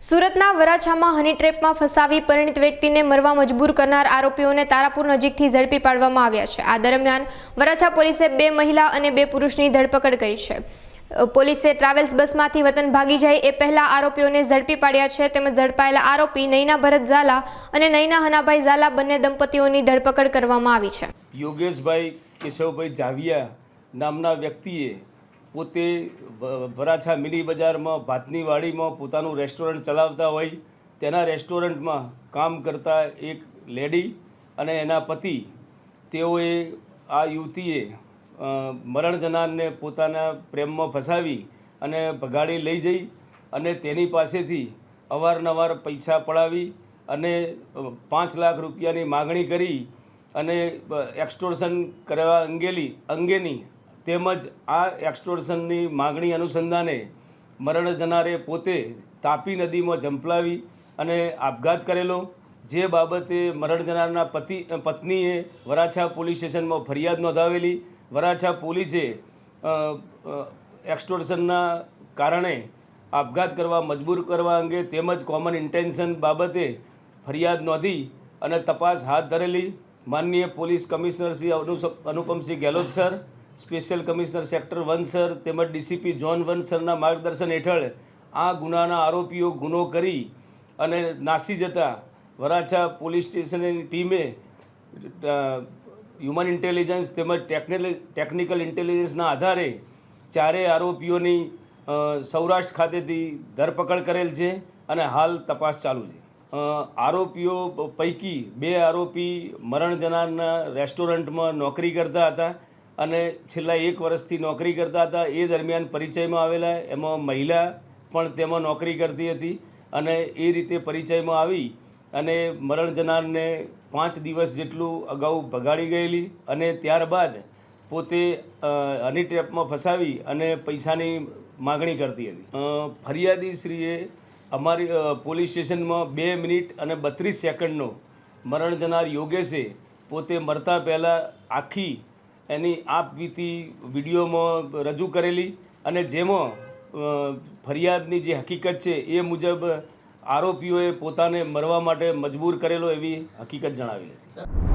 સુરતના વરાછામાં હની ટ્રેપમાં ફસાવી પરિણીત વ્યક્તિને મરવા મજબૂર કરનાર આરોપીઓને તારાપુર નજીકથી ઝડપી પાડવામાં આવ્યા છે। આ દરમિયાન વરાછા પોલીસે 2 મહિલા અને 2 પુરુષની ધરપકડ કરી છે। પોલીસે ટ્રાવેલ્સ બસમાંથી વતન ભાગી જાય એ પહેલા આરોપીઓને ઝડપી પાડ્યા છે। તેમજ ઝડપાયેલા આરોપી નૈના ભરત ઝાલા અને નૈના હનાભાઈ ઝાલા બંને દંપતીઓની ધરપકડ કરવામાં આવી છે। યોગેશભાઈ કેશવભાઈ જાવિયા નામના વ્યક્તિએ પોતે વરાછા મિની બજારમાં ભાતની વાડીમાં પોતાનું રેસ્ટોરન્ટ ચલાવતા હોય તેના રેસ્ટોરન્ટમાં કામ કરતા એક લેડી અને એના પતિ તેઓએ આ યુવતીએ મરણ જનારને પોતાના પ્રેમમાં ફસાવી અને ભગાડી લઈ જઈ અને તેની પાસેથી અવારનવાર પૈસા પડાવી અને 5 લાખ રૂપિયાની માગણી કરી અને એક્સટોર્શન કરવા અંગેની તેમજ આ એક્સટોર્શનની માગણી અનુસંધાને મરણ જનારે પોતે તાપી નદીમાં ઝંપલાવી અને આપઘાત કરેલો, જે બાબતે મરણ જનારના પત્નીએ વરાછા પોલીસ સ્ટેશનમાં ફરિયાદ નોંધાવેલી। વરાછા પોલીસે એક્સટોર્શનના કારણે આપઘાત કરવા મજબૂર કરવા અંગે તેમજ કોમન ઇન્ટેન્શન બાબતે ફરિયાદ નોંધી અને તપાસ હાથ ધરેલી। માનનીય police commissioner Shri Anupamsinh Gehlot sir, special commissioner sector 1 sir તેમજ ડીસીપી ઝોન 1 સરના માર્ગદર્શન હેઠળ આ ગુનાના આરોપીઓ ગુનો કરી અને નાસી જતા વરાછા પોલીસ સ્ટેશનની ટીમે હ્યુમન ઇન્ટેલિજન્સ તેમજ ટેકનિકલ ઇન્ટેલિજન્સના આધારે 4 આરોપીઓની સૌરાષ્ટ્ર ખાતેથી ધરપકડ કરેલ છે અને હાલ તપાસ ચાલુ છે। આરોપીઓ પૈકી 2 આરોપી મરણ જનારના રેસ્ટોરન્ટમાં નોકરી કરતા હતા અને છેલ્લા 1 વર્ષથી નોકરી કરતા હતા। એ દરમિયાન પરિચયમાં આવેલા એમાં મહિલા પણ તેમાં નોકરી કરતી હતી અને એ રીતે પરિચયમાં આવી અને મરણ જનારને 5 દિવસ જેટલું અગાઉ ભગાડી ગયેલી અને ત્યારબાદ પોતે હની ટ્રેપમાં ફસાવી અને પૈસાની માગણી કરતી હતી। ફરિયાદીશ્રીએ અમારી પોલીસ સ્ટેશનમાં 2 મિનિટ અને 32 સેકન્ડનો મરણ જનાર યોગેશે પોતે મરતા પહેલાં આખી એની આપવીતી વિડીયોમાં રજૂ કરેલી અને જેમાં ફરિયાદની જે હકીકત છે એ મુજબ આરોપીઓએ પોતાને મરવા માટે મજબૂર કરેલો એવી હકીકત જણાવેલી હતી।